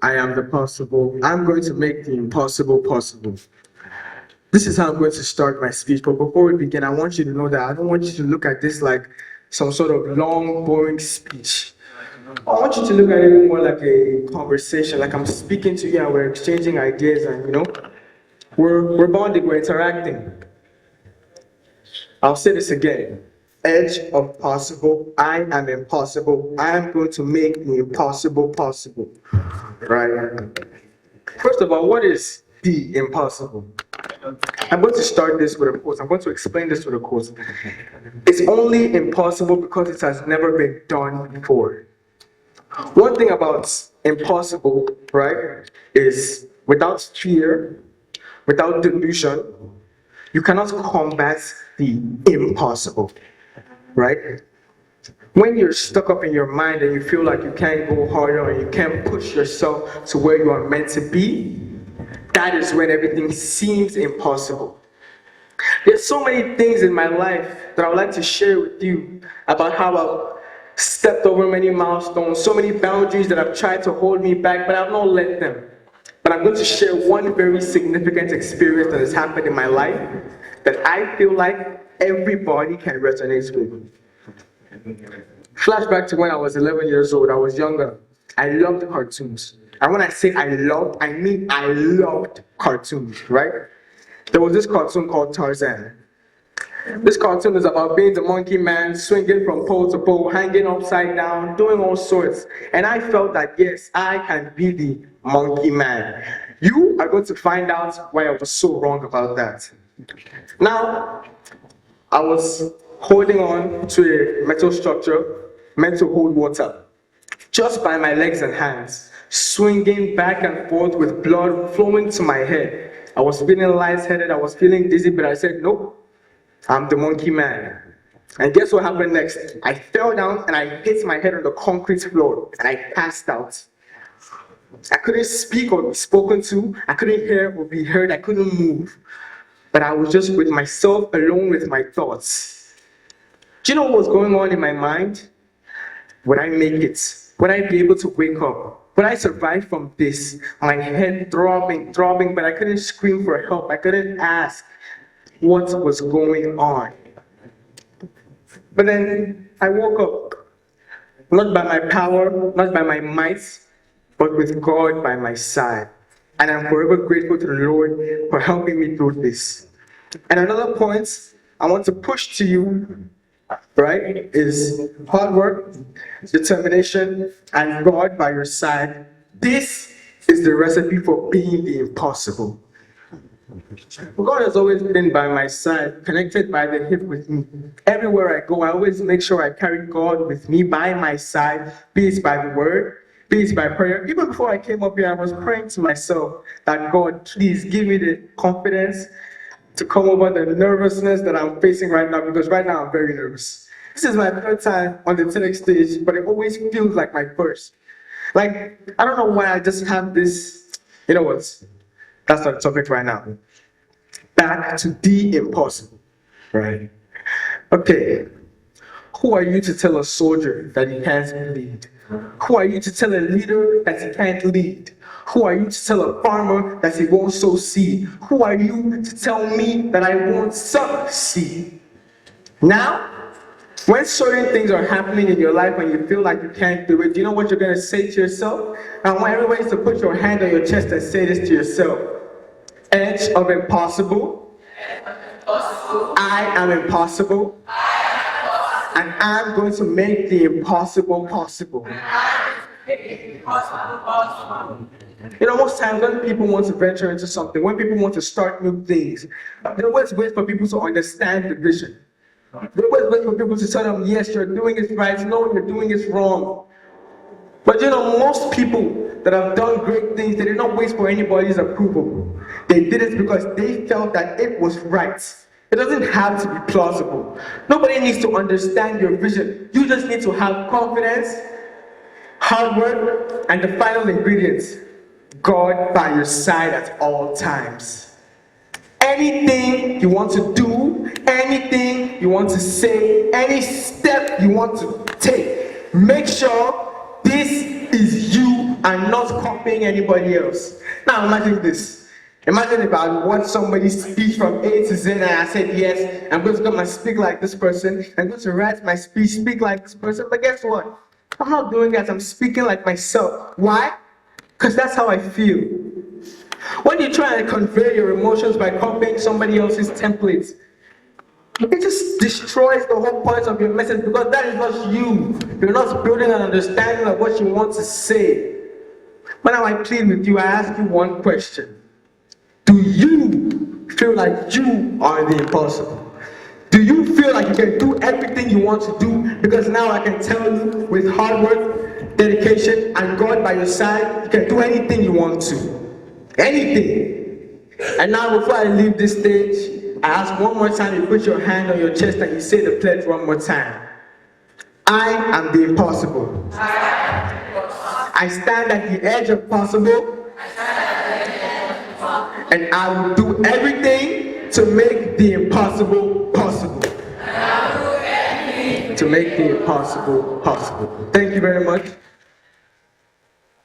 I am the possible. I'm going to make the impossible possible. This is how I'm going to start my speech. But before we begin, I want you to know that I don't want you to look at this like some sort of long, boring speech. I want you to look at it more like a conversation, like I'm speaking to you and we're exchanging ideas and, we're bonding, we're interacting. I'll say this again. Edge of possible. I am impossible. I am going to make the impossible possible. Right? First of all, what is the impossible? I'm going to start this with a quote. I'm going to explain this with a quote. It's only impossible because it has never been done before. One thing about impossible, right, is without fear, without delusion, you cannot combat the impossible, right? When you're stuck up in your mind and you feel like you can't go harder and you can't push yourself to where you are meant to be, that is when everything seems impossible. There's so many things in my life that I would like to share with you about how I've stepped over many milestones, so many boundaries that have tried to hold me back, but I've not let them. But I'm going to share one very significant experience that has happened in my life that I feel like everybody can resonate with. Flashback to when I was 11 years old. I was younger. I loved cartoons. And when I say I loved, I mean I loved cartoons, right? There was this cartoon called Tarzan. This cartoon is about being the monkey man, swinging from pole to pole, hanging upside down, doing all sorts. And I felt that, yes, I can be the monkey man. You are going to find out why I was so wrong about that. Now, I was holding on to a metal structure meant to hold water, just by my legs and hands, swinging back and forth with blood flowing to my head. I was feeling lightheaded, I was feeling dizzy, but I said, nope, I'm the monkey man. And guess what happened next? I fell down and I hit my head on the concrete floor and I passed out. I couldn't speak or be spoken to, I couldn't hear or be heard, I couldn't move. But I was just with myself, alone with my thoughts. Do you know what was going on in my mind? Would I make it? Would I be able to wake up? Would I survive from this? My head throbbing, but I couldn't scream for help. I couldn't ask what was going on. But then I woke up, not by my power, not by my might, but with God by my side. And I'm forever grateful to the Lord for helping me through this. And another point I want to push to you, right, is hard work, determination, and God by your side. This is the recipe for being the impossible. God has always been by my side, connected by the hip with me. Everywhere I go, I always make sure I carry God with me by my side, be it by the word, be it by prayer. Even before I came up here, I was praying to myself that God, please give me the confidence to come over the nervousness that I'm facing right now, because right now I'm very nervous. This is my third time on the TEDx stage, but it always feels like my first. Like, I don't know why I just have this, you know what? That's not the topic right now. Back to the impossible, right? Okay, who are you to tell a soldier that he can't lead? Who are you to tell a leader that he can't lead? Who are you to tell a farmer that he won't sow seed? Who are you to tell me that I won't succeed? Now, when certain things are happening in your life and you feel like you can't do it, do you know what you're going to say to yourself? I want everybody to put your hand on your chest and say this to yourself. Edge of impossible. I am impossible. And I'm going to make the impossible possible. You know, most times when people want to venture into something, when people want to start new things, they always wait for people to understand the vision. They always wait for people to tell them, yes, you're doing it right, no, you're doing it wrong. But you know, most people that have done great things, they did not wait for anybody's approval. They did it because they felt that it was right. It doesn't have to be plausible. Nobody needs to understand your vision. You just need to have confidence, hard work, and the final ingredients, God by your side at all times. Anything you want to do, anything you want to say, any step you want to take, make sure this is you and not copying anybody else. Now imagine this. Imagine if I watch somebody speak from A to Z and I said, yes, I'm going to come and speak like this person. I'm going to write my speech, speak like this person. But guess what? I'm not doing that. I'm speaking like myself. Why? Because that's how I feel. When you try and convey your emotions by copying somebody else's templates, it just destroys the whole point of your message, because that is not you. You're not building an understanding of what you want to say. But now I plead with you, I ask you one question. Do you feel like you are the impossible? Do you feel like you can do everything you want to do? Because now I can tell you, with hard work, dedication, and God by your side, you can do anything you want to. Anything. And now before I leave this stage, I ask one more time, you put your hand on your chest and you say the pledge one more time. I am the impossible. I stand at the edge of possible. And I will do everything to make the impossible possible. To make the impossible possible. Thank you very much.